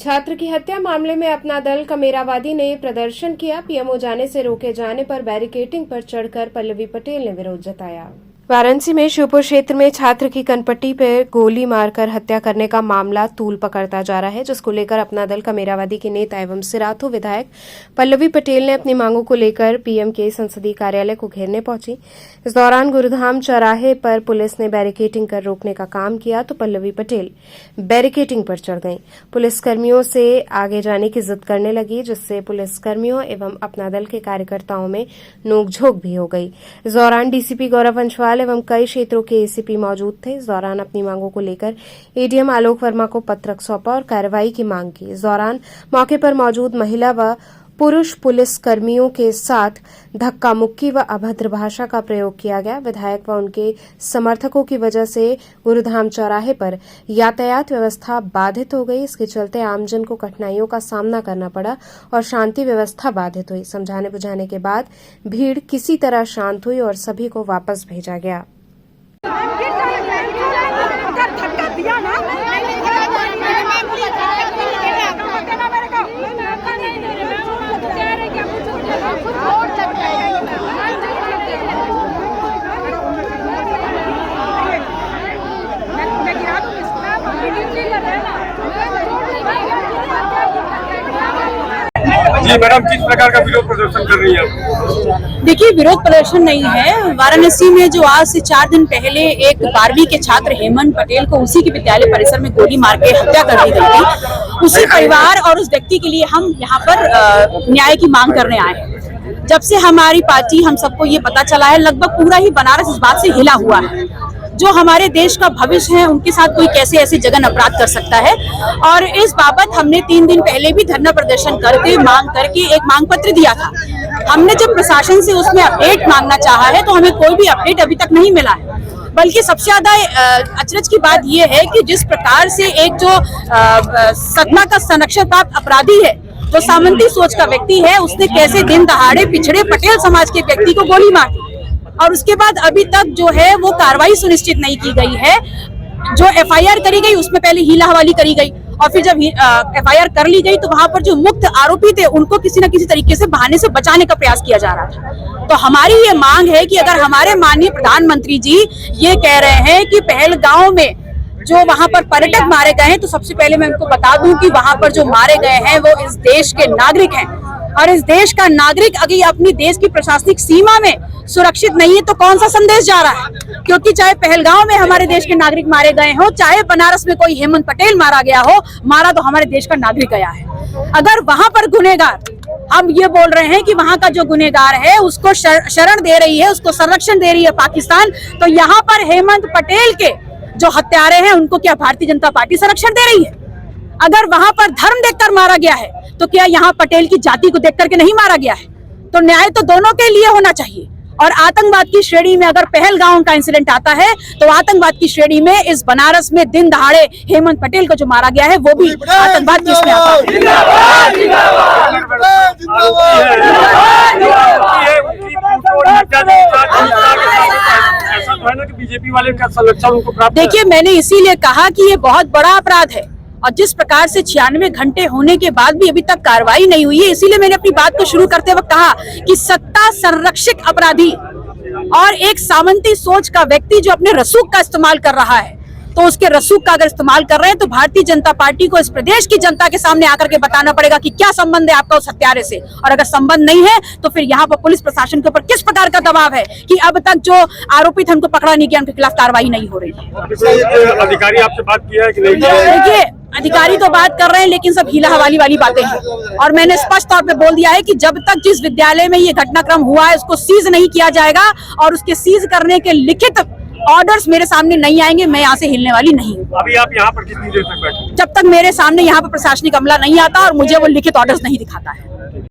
छात्र की हत्या मामले में अपना दल कमेरावादी ने प्रदर्शन किया। पीएमओ जाने से रोके जाने पर बैरिकेडिंग पर चढ़कर पल्लवी पटेल ने विरोध जताया। वाराणसी में शिवपुर क्षेत्र में छात्र की कनपट्टी पर गोली मारकर हत्या करने का मामला तूल पकड़ता जा रहा है, जिसको लेकर अपना दल कमेरावादी के नेता एवं सिराथू विधायक पल्लवी पटेल ने अपनी मांगों को लेकर पीएम के संसदीय कार्यालय को घेरने पहुंची। इस दौरान गुरुधाम चौराहे पर पुलिस ने बैरिकेडिंग कर रोकने का काम किया तो पल्लवी पटेल बैरिकेडिंग पर चढ़ गईं। पुलिसकर्मियों से आगे जाने की जिद करने लगी, जिससे पुलिसकर्मियों एवं अपना दल के कार्यकर्ताओं में नोकझोंक भी हो गई। इस दौरान डीसीपी गौरव अंशवाल एवं कई क्षेत्रों के एसीपी मौजूद थे। इस दौरान अपनी मांगों को लेकर एडीएम आलोक वर्मा को पत्रक सौंपा और कार्रवाई की मांग की। इस दौरान मौके पर मौजूद महिला व पुरुष पुलिस कर्मियों के साथ धक्का मुक्की व अभद्र भाषा का प्रयोग किया गया। विधायक व उनके समर्थकों की वजह से गुरुधाम चौराहे पर यातायात व्यवस्था बाधित हो गई। इसके चलते आमजन को कठिनाइयों का सामना करना पड़ा और शांति व्यवस्था बाधित हुई। समझाने बुझाने के बाद भीड़ किसी तरह शांत हुई और सभी को वापस भेजा गया। जी मैडम, किस प्रकार का विरोध प्रदर्शन कर रही है? देखिए, विरोध प्रदर्शन नहीं है। वाराणसी में जो आज से 4 दिन पहले एक 12वीं के छात्र हेमंत पटेल को उसी के विद्यालय परिसर में गोली मार के हत्या कर दी गई थी, उसी परिवार और उस व्यक्ति के लिए हम यहाँ पर न्याय की मांग करने आए हैं। जब से हमारी पार्टी, हम सबको ये पता चला है, लगभग पूरा ही बनारस इस बात से हिला हुआ है, जो हमारे देश का भविष्य है उनके साथ कोई कैसे ऐसे जघन अपराध कर सकता है। और इस बाबत हमने 3 दिन पहले भी धरना प्रदर्शन करके मांग करके एक मांग पत्र दिया था। हमने जब प्रशासन से उसमें अपडेट मांगना चाहा है तो हमें कोई भी अपडेट अभी तक नहीं मिला है। बल्कि सबसे ज्यादा अचरज की बात यह है कि जिस प्रकार से एक जो सदमा का संरक्षण प्राप्त अपराधी है, जो सामंती सोच का व्यक्ति है, उसने कैसे दिन दहाड़े पिछड़े पटेल समाज के व्यक्ति को गोली मार दी और उसके बाद अभी तक जो है वो कार्रवाई सुनिश्चित नहीं की गई है। जो एफआईआर करी गई उसमें पहले हीला हवाली करी गई और फिर जब एफआईआर कर ली गई तो वहां पर जो मुक्त आरोपी थे उनको किसी न किसी तरीके से बहाने से बचाने का प्रयास किया जा रहा था। तो हमारी ये मांग है कि अगर हमारे माननीय प्रधानमंत्री जी ये कह रहे हैं कि पहलगांव में जो वहां पर पर्यटक मारे गए हैं, तो सबसे पहले मैं उनको बता दूं कि वहां पर जो मारे गए हैं वो इस देश के नागरिक हैं और इस देश का नागरिक अगर अपनी देश की प्रशासनिक सीमा में सुरक्षित नहीं है तो कौन सा संदेश जा रहा है? क्योंकि चाहे पहलगांव में हमारे देश के नागरिक मारे गए हो, चाहे बनारस में कोई हेमंत पटेल मारा गया हो, मारा तो हमारे देश का नागरिक गया है। अगर वहां पर गुनहगार, हम ये बोल रहे हैं कि वहां का जो गुनहगार है उसको शरण दे रही है, उसको संरक्षण दे रही है पाकिस्तान, तो यहाँ पर हेमंत पटेल के जो हत्यारे हैं उनको क्या भारतीय जनता पार्टी संरक्षण दे रही है? अगर वहां पर धर्म देखकर मारा गया है तो क्या यहाँ पटेल की जाति को देख करके नहीं मारा गया है? तो न्याय तो दोनों के लिए होना चाहिए। और आतंकवाद की श्रेणी में अगर पहलगांव का इंसिडेंट आता है तो आतंकवाद की श्रेणी में इस बनारस में दिन दहाड़े हेमंत पटेल को जो मारा गया है वो भी आतंकवाद की इसमें आता है। देखिए, मैंने इसीलिए कहा कि ये बहुत बड़ा अपराध है और जिस प्रकार से 96 घंटे होने के बाद भी अभी तक कार्रवाई नहीं हुई है, इसीलिए मैंने अपनी बात को शुरू करते वक्त कहा कि सत्ता संरक्षक अपराधी और एक सामंती सोच का व्यक्ति जो अपने रसूख का इस्तेमाल कर रहा है, तो उसके रसूख का अगर इस्तेमाल कर रहे हैं तो भारतीय जनता पार्टी को इस प्रदेश की जनता के सामने आकर के बताना पड़ेगा कि क्या संबंध है आपका उस हत्यारे से। और अगर संबंध नहीं है तो फिर यहाँ पर पुलिस प्रशासन के ऊपर किस प्रकार का दबाव है कि अब तक जो आरोपित उनको पकड़ा नहीं गया, उनके खिलाफ कार्रवाई नहीं हो रही है। अधिकारी आपसे बात किया है कि नहीं? देखिए, अधिकारी तो बात कर रहे हैं लेकिन सब हीला हवाली वाली बातें हैं और मैंने स्पष्ट तौर पे बोल दिया है कि जब तक जिस विद्यालय में ये घटनाक्रम हुआ है उसको सीज नहीं किया जाएगा और उसके सीज करने के लिखित ऑर्डर्स मेरे सामने नहीं आएंगे, मैं यहाँ से हिलने वाली नहीं हूँ। अभी आप यहाँ पर कितनी देर तक बैठे? जब तक मेरे सामने यहाँ पर प्रशासनिक अमला नहीं आता और मुझे वो लिखित ऑर्डर्स नहीं दिखाता है।